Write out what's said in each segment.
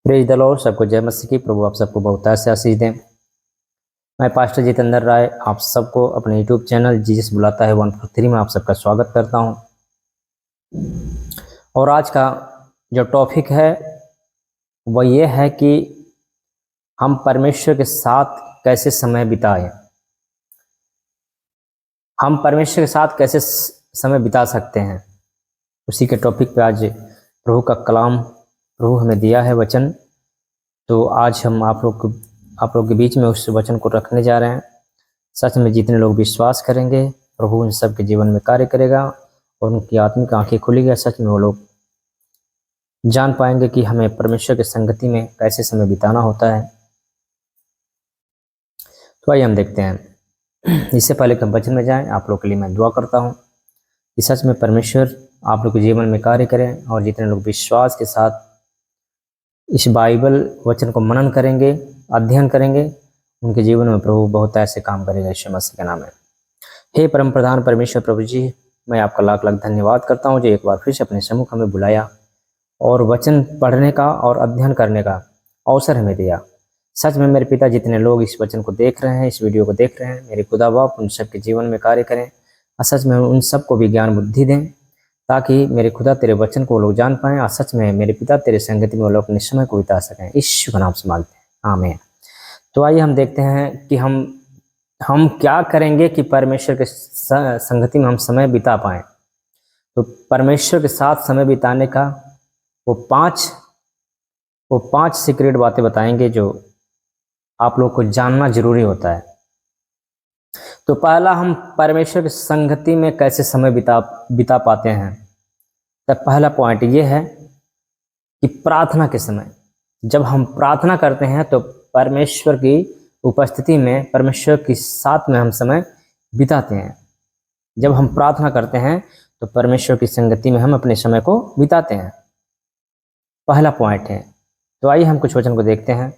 Praise the Lord. सबको जय मसीह की। प्रभु आप सबको बहुत से आशीष दें। मैं पास्टर जितेंद्र राय आप सबको अपने यूट्यूब चैनल जीसस बुलाता है 143 में आप सबका स्वागत करता हूं। और आज का जो टॉपिक है वह ये है कि हम परमेश्वर के साथ कैसे समय बिताएं। हम परमेश्वर के साथ कैसे समय बिता सकते हैं, उसी के टॉपिक पे आज प्रभु का कलाम प्रभु हमें दिया है वचन। तो आज हम आप लोग के बीच में उस वचन को रखने जा रहे हैं। सच में जितने लोग विश्वास करेंगे प्रभु उन सब के जीवन में कार्य करेगा और उनकी आत्मिक आंखें खुलेगी। सच में वो लोग जान पाएंगे कि हमें परमेश्वर की संगति में कैसे समय बिताना होता है। तो आइए हम देखते हैं। इससे पहले कि हम वचन में जाएं, आप लोग के लिए मैं दुआ करता हूं कि सच में परमेश्वर आप लोग के जीवन में कार्य करें और जितने लोग विश्वास के साथ इस बाइबल वचन को मनन करेंगे, अध्ययन करेंगे, उनके जीवन में प्रभु बहुत ऐसे काम करेगा यीशु मसीह के नाम में। हे परम प्रधान परमेश्वर प्रभु जी, मैं आपका लाख लाख धन्यवाद करता हूं जो एक बार फिर से अपने सम्मुख हमें बुलाया और वचन पढ़ने का और अध्ययन करने का अवसर हमें दिया। सच में मेरे पिता जितने लोग इस वचन को देख रहे हैं, इस वीडियो को देख रहे हैं, मेरे खुदा बाप उन सब के जीवन में कार्य करें और सच में उन सबको भी ज्ञान बुद्धि दें ताकि मेरे खुदा तेरे वचन को वो लोग जान पाएं और सच में मेरे पिता तेरे संगति में वो लोग अपने समय को बिता सकें। यीशु का नाम से मांगते हैं, आमीन। तो आइए हम देखते हैं कि हम क्या करेंगे कि परमेश्वर के संगति में हम समय बिता पाएं। तो परमेश्वर के साथ समय बिताने का वो पांच सीक्रेट बातें बताएंगे जो आप लोग को जानना जरूरी होता है। तो पहला, हम परमेश्वर की संगति में कैसे समय बिता पाते हैं। तो पहला पॉइंट ये है कि प्रार्थना के समय जब हम प्रार्थना करते हैं तो परमेश्वर की उपस्थिति में, परमेश्वर के साथ में हम समय बिताते हैं। जब हम प्रार्थना करते हैं तो परमेश्वर की संगति में हम अपने समय को बिताते हैं। पहला पॉइंट है। तो आइए हम कुछ वचन को देखते हैं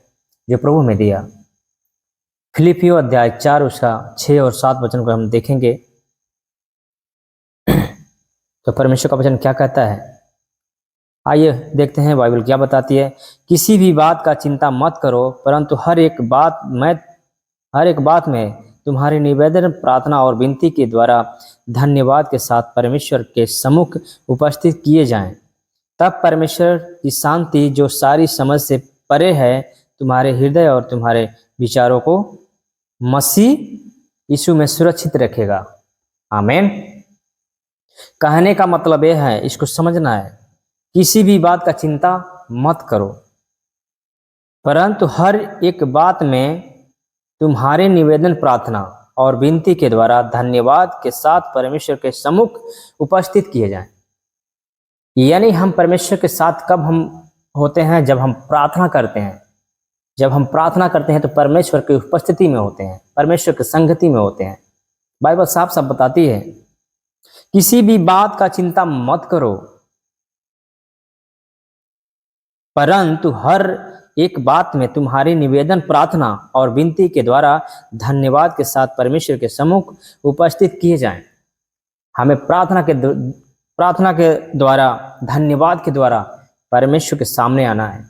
जो प्रभु में दिया। फिलिपियों अध्याय 4 उसका 6 और 7 वचन को हम देखेंगे तो परमेश्वर का वचन क्या कहता है। आइए देखते हैं बाइबल क्या बताती है। किसी भी बात का चिंता मत करो, परंतु हर एक बात में तुम्हारे निवेदन, प्रार्थना और विनती के द्वारा धन्यवाद के साथ परमेश्वर के सम्मुख उपस्थित किए जाएं। तब परमेश्वर की शांति जो सारी समझ से परे है तुम्हारे हृदय और तुम्हारे विचारों को मसीह यीशु में सुरक्षित रखेगा। आमीन। कहने का मतलब यह है, इसको समझना है, किसी भी बात का चिंता मत करो, परंतु हर एक बात में तुम्हारे निवेदन, प्रार्थना और विनती के द्वारा धन्यवाद के साथ परमेश्वर के सम्मुख उपस्थित किए जाएं। यानी हम परमेश्वर के साथ कब हम होते हैं, जब हम प्रार्थना करते हैं। जब हम प्रार्थना करते हैं तो परमेश्वर की उपस्थिति में होते हैं, परमेश्वर की संगति में होते हैं। बाइबल साफ साफ बताती है किसी भी बात का चिंता मत करो, परंतु हर एक बात में तुम्हारी निवेदन, प्रार्थना और विनती के द्वारा धन्यवाद के साथ परमेश्वर के सम्मुख उपस्थित किए जाएं। हमें प्रार्थना के द्वारा, धन्यवाद के द्वारा परमेश्वर के सामने आना है।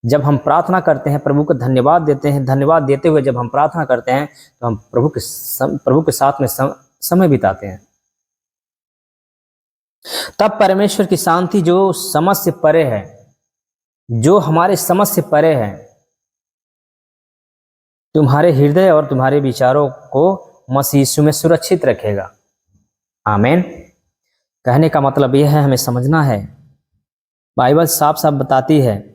जब हम प्रार्थना करते हैं, प्रभु को धन्यवाद देते हैं, धन्यवाद देते हुए जब हम प्रार्थना करते हैं तो हम प्रभु के साथ में समय बिताते हैं। तब परमेश्वर की शांति जो समझ से परे है, जो हमारे समझ से परे है, तुम्हारे हृदय और तुम्हारे विचारों को मसीह यीशु में सुरक्षित रखेगा। आमीन। कहने का मतलब यह है, हमें समझना है, बाइबल साफ साफ बताती है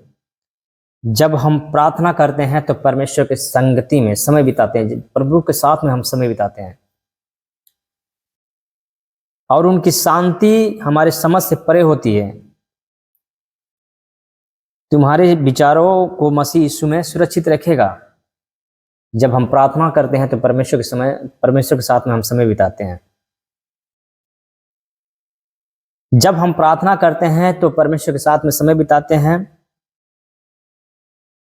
जब हम प्रार्थना करते हैं तो परमेश्वर के संगति में समय बिताते हैं, प्रभु के साथ में हम समय बिताते हैं और उनकी शांति हमारे समझ से परे होती है। तुम्हारे विचारों को मसीह यीशु में सुरक्षित रखेगा। जब हम प्रार्थना करते हैं तो परमेश्वर के साथ में हम समय बिताते हैं। जब हम प्रार्थना करते हैं तो परमेश्वर के साथ में समय बिताते हैं।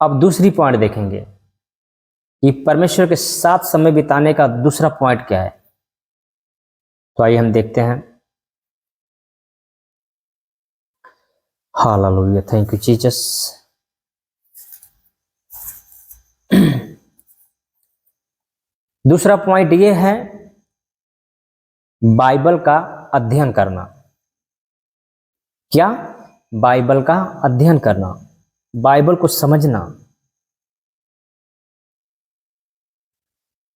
अब दूसरी पॉइंट देखेंगे कि परमेश्वर के साथ समय बिताने का दूसरा पॉइंट क्या है। तो आइए हम देखते हैं। Hallelujah, thank you Jesus. दूसरा पॉइंट ये है बाइबल का अध्ययन करना। क्या? बाइबल का अध्ययन करना, बाइबल को समझना।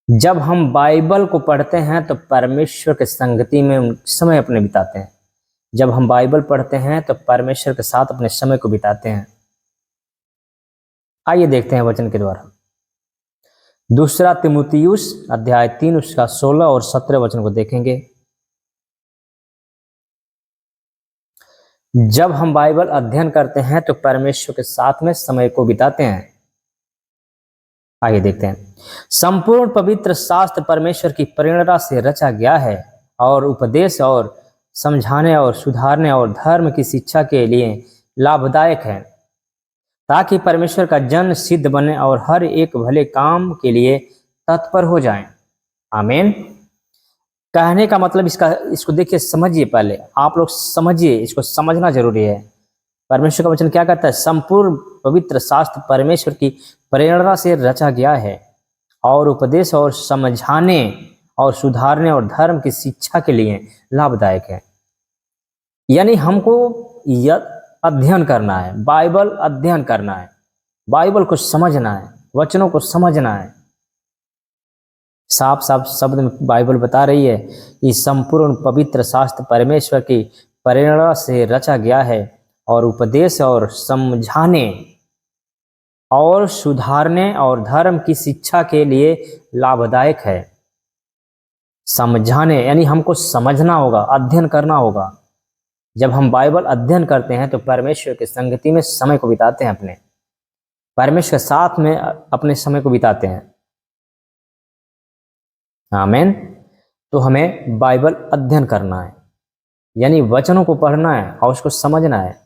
जब हम बाइबल को पढ़ते हैं तो परमेश्वर के संगति में समय अपने बिताते हैं। जब हम बाइबल पढ़ते हैं तो परमेश्वर के साथ अपने समय को बिताते हैं। आइए देखते हैं वचन के द्वारा। दूसरा तिमुथियुस अध्याय 3 उसका 16 और 17 वचन को देखेंगे। जब हम बाइबल अध्ययन करते हैं तो परमेश्वर के साथ में समय को बिताते हैं। आइए देखते हैं। संपूर्ण पवित्र शास्त्र परमेश्वर की प्रेरणा से रचा गया है और उपदेश और समझाने और सुधारने और धर्म की शिक्षा के लिए लाभदायक है, ताकि परमेश्वर का जन सिद्ध बने और हर एक भले काम के लिए तत्पर हो जाएं। आमीन। कहने का मतलब इसको देखिए, समझिए, पहले आप लोग समझिए, इसको समझना जरूरी है। परमेश्वर का वचन क्या कहता है? संपूर्ण पवित्र शास्त्र परमेश्वर की प्रेरणा से रचा गया है और उपदेश और समझाने और सुधारने और धर्म की शिक्षा के लिए लाभदायक है। यानी हमको यह अध्ययन करना है, बाइबल अध्ययन करना है, बाइबल को समझना है, वचनों को समझना है। साफ साफ शब्द में बाइबल बता रही है कि संपूर्ण पवित्र शास्त्र परमेश्वर की प्रेरणा से रचा गया है और उपदेश और समझाने और सुधारने और धर्म की शिक्षा के लिए लाभदायक है। समझाने यानी हमको समझना होगा, अध्ययन करना होगा। जब हम बाइबल अध्ययन करते हैं तो परमेश्वर की संगति में समय को बिताते हैं, अपने परमेश्वर के साथ में अपने समय को बिताते हैं। आमीन। तो हमें बाइबल अध्ययन करना है, यानी वचनों को पढ़ना है और उसको समझना है।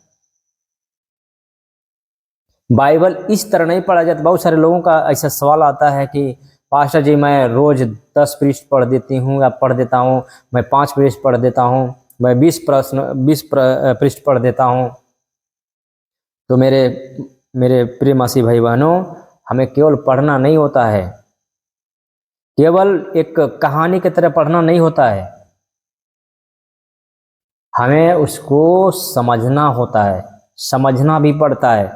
बाइबल इस तरह नहीं पढ़ा जाता। बहुत सारे लोगों का ऐसा सवाल आता है कि पास्टर जी, मैं रोज 10 पृष्ठ पढ़ देती हूँ या पढ़ देता हूँ, मैं 5 पृष्ठ पढ़ देता हूँ, मैं 20 पृष्ठ पढ़ देता हूँ। तो मेरे प्रिय मसीह भाई बहनों, हमें केवल पढ़ना नहीं होता है, केवल एक कहानी की तरह पढ़ना नहीं होता है, हमें उसको समझना होता है, समझना भी पड़ता है,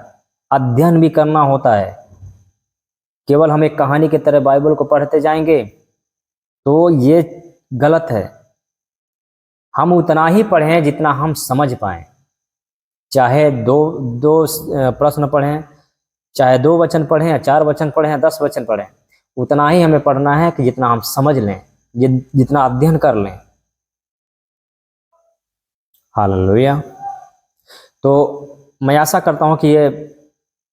अध्ययन भी करना होता है। केवल हम एक कहानी की तरह बाइबल को पढ़ते जाएंगे तो ये गलत है। हम उतना ही पढ़ें जितना हम समझ पाएं, चाहे दो प्रश्न पढ़ें, चाहे 2 वचन पढ़ें या 4 वचन पढ़ें या 10 वचन पढ़ें, उतना ही हमें पढ़ना है कि जितना हम समझ लें, जितना अध्ययन कर लें। हालेलुया। तो मैं आशा करता हूं कि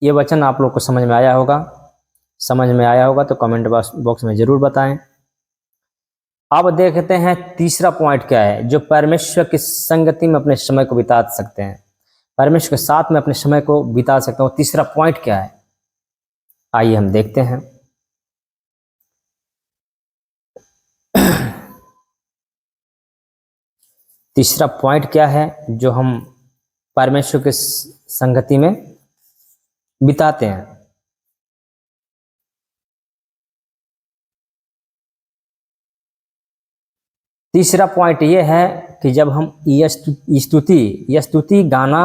ये वचन आप लोग को समझ में आया होगा। समझ में आया होगा तो कमेंट बॉक्स में जरूर बताएं। अब देखते हैं तीसरा पॉइंट क्या है, जो परमेश्वर की संगति में अपने समय को बिता सकते हैं, परमेश्वर के साथ में अपने समय को बिता सकते हैं। तीसरा पॉइंट क्या है, आइए हम देखते हैं। तीसरा पॉइंट क्या है जो हम परमेश्वर के संगति में बिताते हैं। तीसरा पॉइंट यह है कि जब हम स्तुति गाना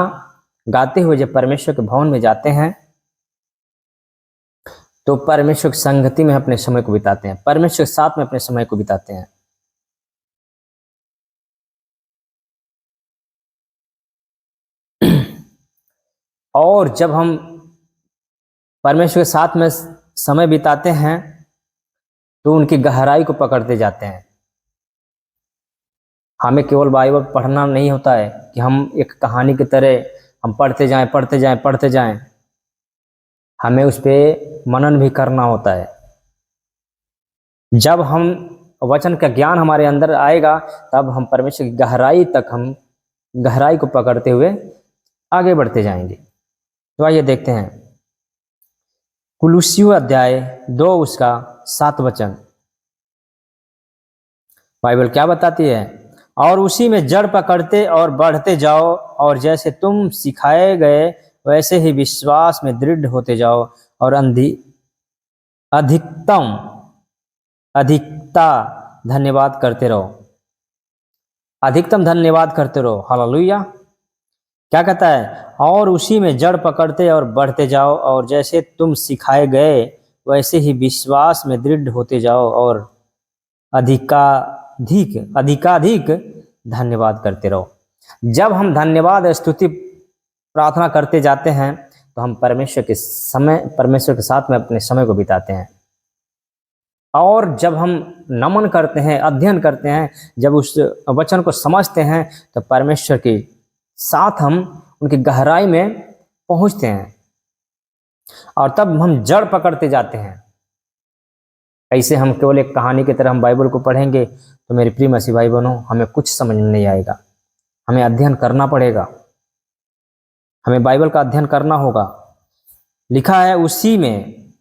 गाते हुए जब परमेश्वर के भवन में जाते हैं तो परमेश्वर की संगति में अपने समय को बिताते हैं, परमेश्वर के साथ में अपने समय को बिताते हैं। और जब हम परमेश्वर के साथ में समय बिताते हैं तो उनकी गहराई को पकड़ते जाते हैं। हमें केवल बाइबल पढ़ना नहीं होता है कि हम एक कहानी की तरह हम पढ़ते जाएं। हमें उस पर मनन भी करना होता है। जब हम वचन का ज्ञान हमारे अंदर आएगा तब हम परमेश्वर की गहराई को पकड़ते हुए आगे बढ़ते जाएंगे। तो आइए देखते हैं कुलुस्सियों अध्याय 2 उसका 7 वचन। बाइबल क्या बताती है? और उसी में जड़ पकड़ते और बढ़ते जाओ, और जैसे तुम सिखाए गए वैसे ही विश्वास में दृढ़ होते जाओ, और अधिकतम अधिकता धन्यवाद करते रहो, अधिकतम धन्यवाद करते रहो। हालेलुया। क्या कहता है, और उसी में जड़ पकड़ते और बढ़ते जाओ, और जैसे तुम सिखाए गए वैसे ही विश्वास में दृढ़ होते जाओ, और अधिकाधिक अधिकाधिक धन्यवाद करते रहो। जब हम धन्यवाद स्तुति प्रार्थना करते जाते हैं तो हम परमेश्वर के साथ में अपने समय को बिताते हैं। और जब हम नमन करते हैं, अध्ययन करते हैं, जब उस वचन को समझते हैं तो परमेश्वर के साथ हम उनकी गहराई में पहुंचते हैं, और तब हम जड़ पकड़ते जाते हैं। ऐसे हम केवल एक कहानी की तरह हम बाइबल को पढ़ेंगे तो मेरे प्रिय मसीह भाई बहनों, हमें कुछ समझ में नहीं आएगा। हमें अध्ययन करना पड़ेगा, हमें बाइबल का अध्ययन करना होगा। लिखा है उसी में,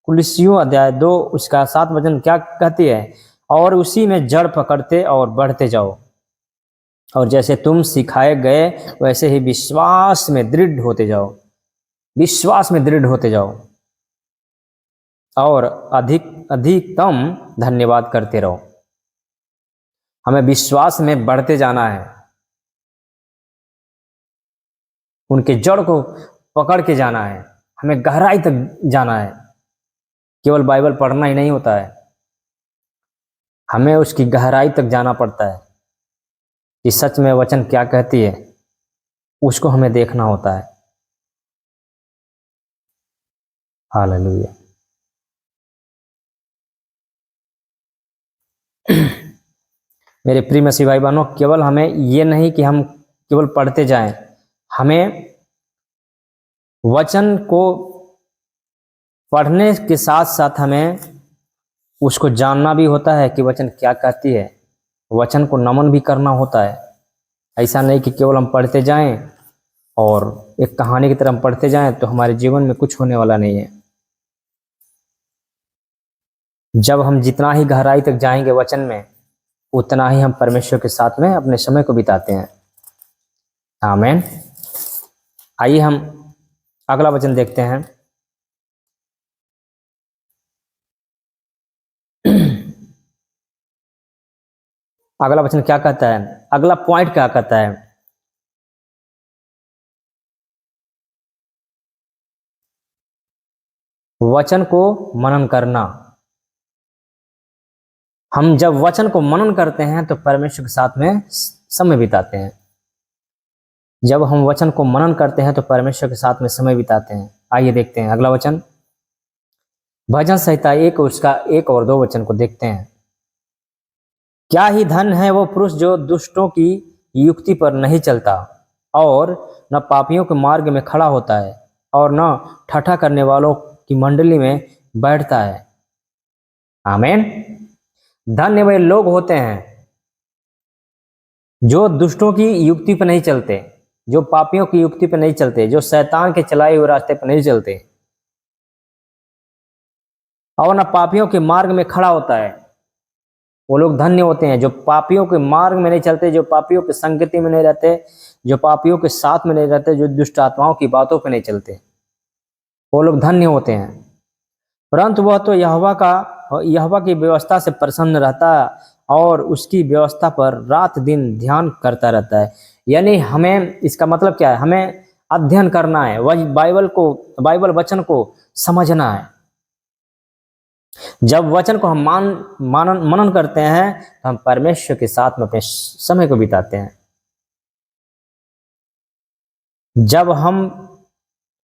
कुलुस्सियों अध्याय 2 उसका 7 वचन क्या कहती है, और उसी में जड़ पकड़ते और बढ़ते जाओ, और जैसे तुम सिखाए गए वैसे ही विश्वास में दृढ़ होते जाओ, विश्वास में दृढ़ होते जाओ, और अधिकतम धन्यवाद करते रहो। हमें विश्वास में बढ़ते जाना है, उनके जड़ को पकड़ के जाना है, हमें गहराई तक जाना है। केवल बाइबल पढ़ना ही नहीं होता है, हमें उसकी गहराई तक जाना पड़ता है कि सच में वचन क्या कहती है, उसको हमें देखना होता है। हालेलुया। मेरे प्रिय मसीह भाई बहनों, केवल हमें ये नहीं कि हम केवल पढ़ते जाएं, हमें वचन को पढ़ने के साथ साथ हमें उसको जानना भी होता है कि वचन क्या कहती है, वचन को नमन भी करना होता है। ऐसा नहीं कि केवल हम पढ़ते जाएं और एक कहानी की तरह हम पढ़ते जाएं तो हमारे जीवन में कुछ होने वाला नहीं है। जब हम जितना ही गहराई तक जाएंगे वचन में, उतना ही हम परमेश्वर के साथ में अपने समय को बिताते हैं। आमीन। आइए हम अगला वचन देखते हैं। अगला वचन क्या कहता है, अगला पॉइंट क्या कहता है, वचन को मनन करना। हम जब वचन को मनन करते हैं तो परमेश्वर के साथ में समय बिताते हैं। जब हम वचन को मनन करते हैं तो परमेश्वर के साथ में समय बिताते हैं। आइए देखते हैं अगला वचन, भजन संहिता 1 उसका 1 और 2 वचन को देखते हैं। क्या ही धन है वो पुरुष जो दुष्टों की युक्ति पर नहीं चलता, और न पापियों के मार्ग में खड़ा होता है, और न ठट्ठा करने वालों की मंडली में बैठता है। आमीन। धन्य वे लोग होते हैं जो दुष्टों की युक्ति पर नहीं चलते, जो पापियों की युक्ति पर नहीं चलते, जो शैतान के चलाए हुए रास्ते पर नहीं चलते, और न पापियों के मार्ग में खड़ा होता है। वो लोग धन्य होते हैं जो पापियों के मार्ग में नहीं चलते, जो पापियों की संगति में नहीं रहते, जो पापियों के साथ में नहीं रहते, जो दुष्ट आत्माओं की बातों पर नहीं चलते। वो लोग धन्य होते हैं। परंतु वह तो यहोवा की व्यवस्था से प्रसन्न रहता है, और उसकी व्यवस्था पर रात दिन ध्यान करता रहता है। यानी हमें, इसका मतलब क्या है, हमें अध्ययन करना है, वही बाइबल वचन को समझना है। जब वचन को हम मनन करते हैं तो हम परमेश्वर के साथ में अपने समय को बिताते हैं। जब हम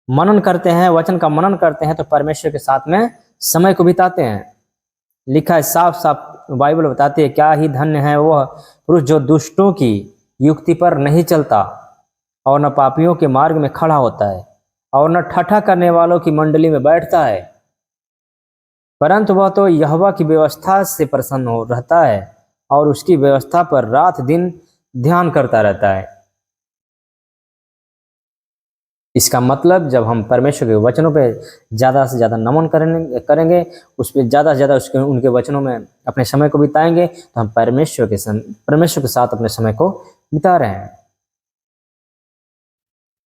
मनन करते हैं, वचन का मनन करते हैं तो परमेश्वर के साथ में समय को बिताते हैं। लिखा है, साफ साफ बाइबल बताती है, क्या ही धन्य है वह पुरुष जो दुष्टों की युक्ति पर नहीं चलता, और न पापियों के मार्ग में खड़ा होता है, और न ठट्ठा करने वालों की मंडली में बैठता है, परंतु वह तो यहोवा की व्यवस्था से प्रसन्न हो रहता है, और उसकी व्यवस्था पर रात दिन ध्यान करता रहता है। इसका मतलब जब हम परमेश्वर के वचनों पे ज़्यादा से ज़्यादा नमन करेंगे, उस पर ज़्यादा से ज़्यादा उनके वचनों में अपने समय को बिताएंगे, तो हम परमेश्वर के साथ अपने समय को बिता रहे हैं।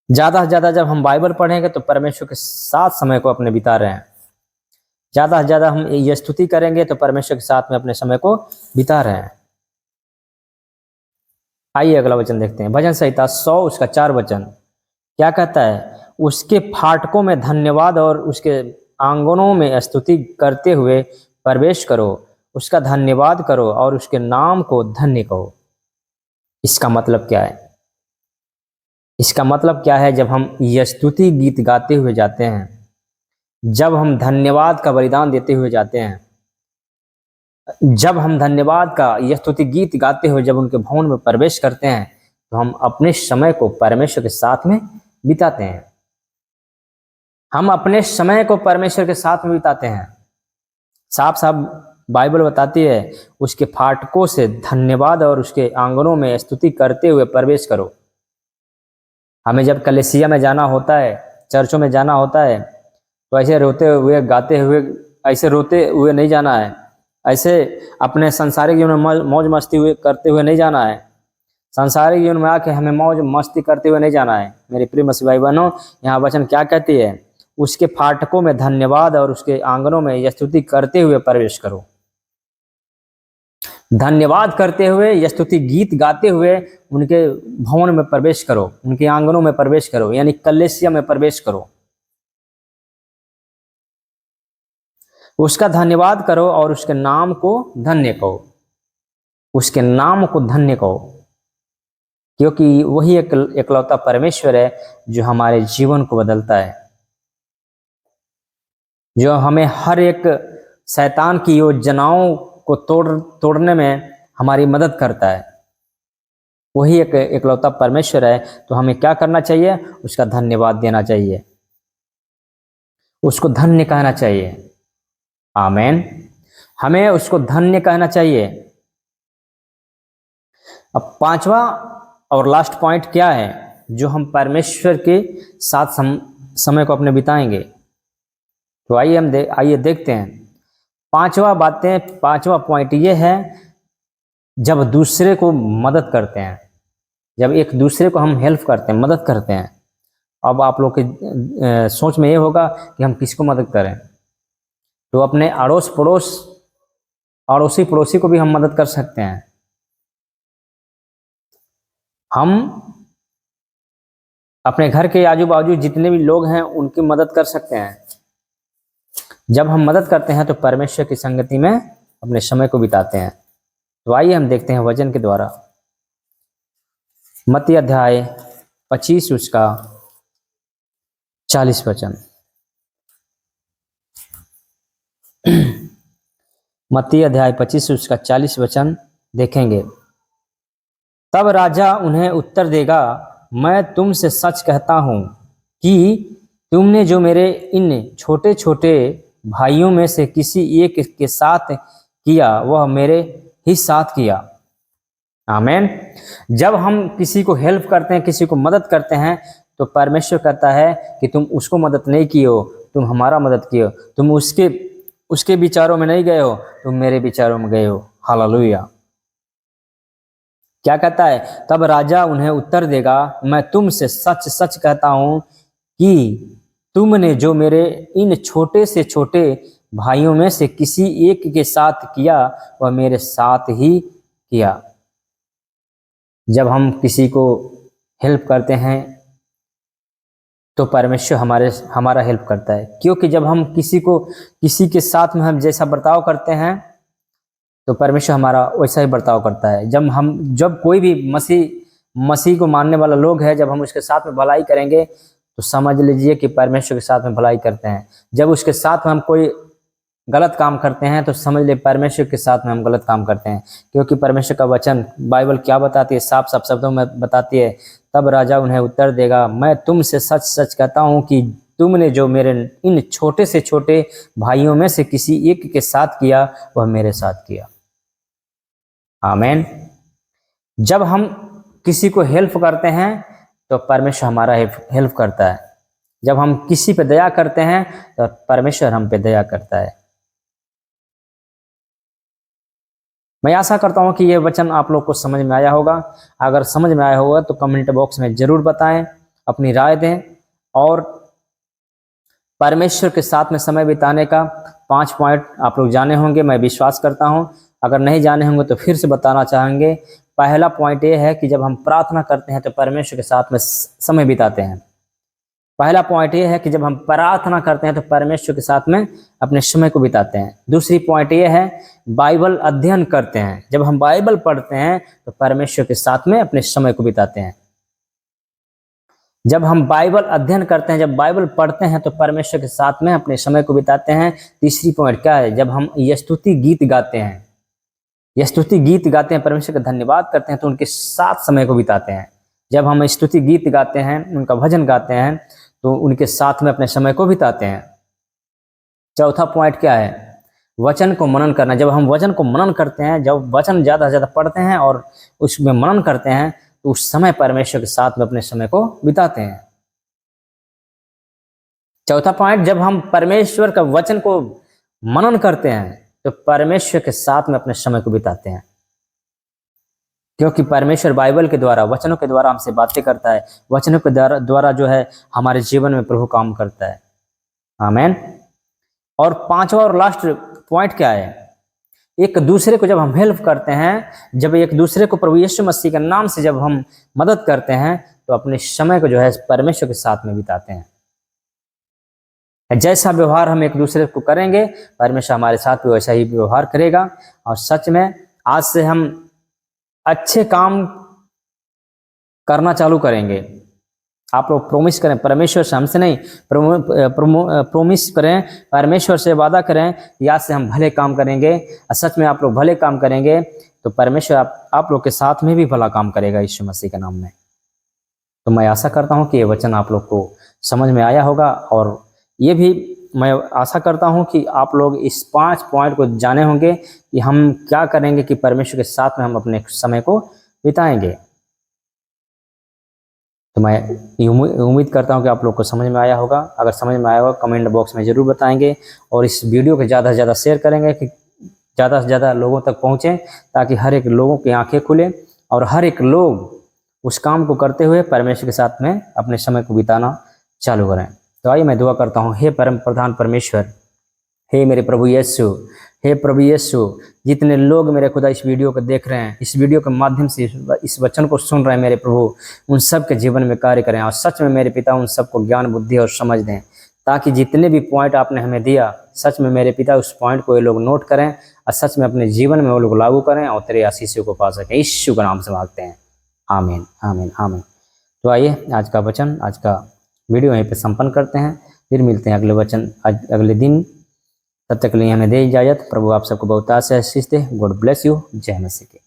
ज़्यादा से ज़्यादा जब हम बाइबल पढ़ेंगे तो परमेश्वर के साथ समय को अपने बिता रहे हैं। ज़्यादा से ज़्यादा हम ये स्तुति करेंगे तो परमेश्वर के साथ में अपने समय को बिता रहे हैं। आइए अगला वचन देखते हैं। भजन संहिता 100 उसका 4 वचन क्या कहता है? उसके फाटकों में धन्यवाद और उसके आंगनों में स्तुति करते हुए प्रवेश करो, उसका धन्यवाद करो और उसके नाम को धन्य कहो। इसका मतलब क्या है? इसका मतलब क्या है? जब हम यह स्तुति गीत गाते हुए जाते हैं, जब हम धन्यवाद का बलिदान देते हुए जाते हैं, जब हम धन्यवाद का यह स्तुति गीत गाते हुए जब उनके भवन में प्रवेश करते हैं, तो हम अपने समय को परमेश्वर के साथ में बिताते हैं। हम अपने समय को परमेश्वर के साथ में बिताते हैं। साफ साफ बाइबल बताती है, उसके फाटकों से धन्यवाद और उसके आंगनों में स्तुति करते हुए प्रवेश करो। हमें जब कलीसिया में जाना होता है, चर्चों में जाना होता है, तो ऐसे रोते हुए गाते हुए, ऐसे रोते हुए नहीं जाना है, ऐसे अपने संसारिक जीवन में मौज मस्ती हुए करते हुए नहीं जाना है, संसारिक जीवन में आके हमें मौज मस्ती करते हुए नहीं जाना है। मेरे प्रिय मसीह भाई बहनों, यहाँ वचन क्या कहती है? उसके फाटकों में धन्यवाद और उसके आंगनों में यह स्तुति करते हुए प्रवेश करो। धन्यवाद करते हुए, यह स्तुति गीत गाते हुए उनके भवन में प्रवेश करो, उनके आंगनों में प्रवेश करो, यानी कलीसिया में प्रवेश करो। उसका धन्यवाद करो और उसके नाम को धन्य कहो। उसके नाम को धन्य कहो, क्योंकि वही एकलौता परमेश्वर है जो हमारे जीवन को बदलता है, जो हमें हर एक शैतान की योजनाओं को तोड़ने में हमारी मदद करता है। वही एक एकलौता परमेश्वर है। तो हमें क्या करना चाहिए? उसका धन्यवाद देना चाहिए, उसको धन्य कहना चाहिए। आमीन। हमें उसको धन्य कहना चाहिए। अब 5वां और लास्ट पॉइंट क्या है जो हम परमेश्वर के साथ समय को अपने बिताएंगे? तो आइए देखते हैं। 5वां पॉइंट ये है, जब दूसरे को मदद करते हैं, जब एक दूसरे को हम हेल्प करते हैं, मदद करते हैं। अब आप लोग के सोच में ये होगा कि हम किसको मदद करें? तो अपने अड़ोसी पड़ोसी को भी हम मदद कर सकते हैं। हम अपने घर के आजू बाजू जितने भी लोग हैं उनकी मदद कर सकते हैं। जब हम मदद करते हैं तो परमेश्वर की संगति में अपने समय को बिताते हैं। तो आइए हम देखते हैं वचन के द्वारा। मत्ती अध्याय 25 उसका 40 वचन। मत्ती अध्याय 25 उसका 40 वचन देखेंगे। तब राजा उन्हें उत्तर देगा, मैं तुमसे सच कहता हूं कि तुमने जो मेरे इन छोटे छोटे भाइयों में से किसी एक के साथ किया, वह मेरे ही साथ किया। आमीन। जब हम किसी को हेल्प करते हैं, किसी को मदद करते हैं, तो परमेश्वर कहता है कि तुम उसको मदद नहीं किए हो, तुम हमारा मदद किए हो। तुम उसके विचारों में नहीं गए हो, तुम मेरे विचारों में गए हो। हालेलुया। क्या कहता है? तब राजा उन्हें उत्तर देगा, मैं तुमसे सच सच कहता हूं कि तुमने जो मेरे इन छोटे से छोटे भाइयों में से किसी एक के साथ किया, वह मेरे साथ ही किया। जब हम किसी को हेल्प करते हैं तो परमेश्वर हमारा हेल्प करता है, क्योंकि जब हम किसी के साथ में हम जैसा बर्ताव करते हैं तो परमेश्वर हमारा वैसा ही बर्ताव करता है। जब कोई भी मसीह को मानने वाला लोग है, जब हम उसके साथ में भलाई करेंगे तो समझ लीजिए कि परमेश्वर के साथ में भलाई करते हैं। जब उसके साथ में हम कोई गलत काम करते हैं तो समझ ले परमेश्वर के साथ में हम गलत काम करते हैं, क्योंकि परमेश्वर का वचन बाइबल क्या बताती है? साफ साफ शब्दों में बताती है। तब राजा उन्हें उत्तर देगा, मैं तुमसे सच सच कहता हूं कि तुमने जो मेरे इन छोटे से छोटे भाइयों में से किसी एक के साथ किया, वह मेरे साथ किया। आमीन। जब हम किसी को हेल्प करते हैं तो परमेश्वर हमारा हेल्प करता है। जब हम किसी पे दया करते हैं तो परमेश्वर हम पे दया करता है। मैं आशा करता हूं कि यह वचन आप लोग को समझ में आया होगा। अगर समझ में आया होगा तो कमेंट बॉक्स में जरूर बताएं, अपनी राय दें और परमेश्वर के साथ में समय बिताने का 5 पॉइंट आप लोग जाने होंगे, मैं विश्वास करता हूं। अगर नहीं जाने होंगे तो फिर से बताना चाहेंगे। पहला पॉइंट ये है कि जब हम प्रार्थना करते हैं तो परमेश्वर के साथ में समय बिताते हैं। पहला पॉइंट ये है कि जब हम प्रार्थना करते हैं तो परमेश्वर के साथ में अपने समय को बिताते हैं। दूसरी पॉइंट ये है बाइबल अध्ययन करते हैं। जब हम बाइबल पढ़ते हैं तो परमेश्वर के साथ में अपने समय को बिताते हैं। जब हम बाइबल अध्ययन करते हैं, जब बाइबल पढ़ते हैं तो परमेश्वर के साथ में अपने समय को बिताते हैं। तीसरी पॉइंट क्या है, जब हम ये स्तुति गीत गाते हैं, ये स्तुति गीत गाते हैं, परमेश्वर का धन्यवाद करते हैं तो उनके साथ समय को बिताते हैं। जब हम स्तुति गीत गाते हैं, उनका भजन गाते हैं तो उनके साथ में अपने समय को बिताते हैं। चौथा पॉइंट क्या है, वचन को मनन करना। जब हम वचन को मनन करते हैं, जब वचन ज़्यादा से ज़्यादा पढ़ते हैं और उसमें मनन करते हैं तो उस समय परमेश्वर के साथ में अपने समय को बिताते हैं। चौथा पॉइंट, जब हम परमेश्वर का वचन को मनन करते हैं तो परमेश्वर के साथ में अपने समय को बिताते हैं, क्योंकि परमेश्वर बाइबल के द्वारा, वचनों के द्वारा हमसे बातें करता है। वचनों के द्वारा जो है हमारे जीवन में प्रभु काम करता है। आमीन। और पांचवा और लास्ट पॉइंट क्या है, एक दूसरे को जब हम हेल्प करते हैं, जब एक दूसरे को प्रभु यीशु मसीह के नाम से जब हम मदद करते हैं तो अपने समय को जो है परमेश्वर के साथ में बिताते हैं। जैसा व्यवहार हम एक दूसरे को करेंगे परमेश्वर हमारे साथ भी वैसा ही व्यवहार करेगा। और सच में आज से हम अच्छे काम करना चालू करेंगे। आप लोग प्रोमिस करें परमेश्वर से, हमसे नहीं, प्रोमिस करें, परमेश्वर से वादा करें कि आज से हम भले काम करेंगे। और सच में आप लोग भले काम करेंगे तो परमेश्वर आप लोग के साथ में भी भला काम करेगा यीशु मसीह के नाम में। तो मैं आशा करता हूं कि ये वचन आप लोग को समझ में आया होगा, और ये भी मैं आशा करता हूं कि आप लोग इस 5 पॉइंट को जाने होंगे कि हम क्या करेंगे कि परमेश्वर के साथ में हम अपने समय को बिताएंगे। तो मैं उम्मीद करता हूं कि आप लोग को समझ में आया होगा। अगर समझ में आया होगा कमेंट बॉक्स में ज़रूर बताएंगे, और इस वीडियो को ज़्यादा से ज़्यादा शेयर करेंगे कि ज़्यादा से ज़्यादा लोगों तक पहुँचें, ताकि हर एक लोगों की आंखें खुले और हर एक लोग उस काम को करते हुए परमेश्वर के साथ में अपने समय को बिताना चालू करें। तो आइए मैं दुआ करता हूँ। हे परम प्रधान परमेश्वर, हे मेरे प्रभु यीशु, हे प्रभु यीशु, जितने लोग मेरे खुदा इस वीडियो को देख रहे हैं, इस वीडियो के माध्यम से इस वचन को सुन रहे हैं मेरे प्रभु, उन सब के जीवन में कार्य करें। और सच में मेरे पिता उन सबको ज्ञान बुद्धि और समझ दें, ताकि जितने भी पॉइंट आपने हमें दिया, सच में मेरे पिता उस पॉइंट को ये लोग नोट करें और सच में अपने जीवन में वो लोग लागू करें और तेरे आशीषों को पा सकें। यीशु का नाम से मांगते हैं, आमीन आमीन आमीन। तो आइए आज का वचन, आज का वीडियो यहीं पे संपन्न करते हैं। फिर मिलते हैं अगले वचन अगले दिन। तब तक के लिए हमें दे इजाजत। प्रभु आप सबको बहुत आशीष दे। God bless you. जय मसीह की।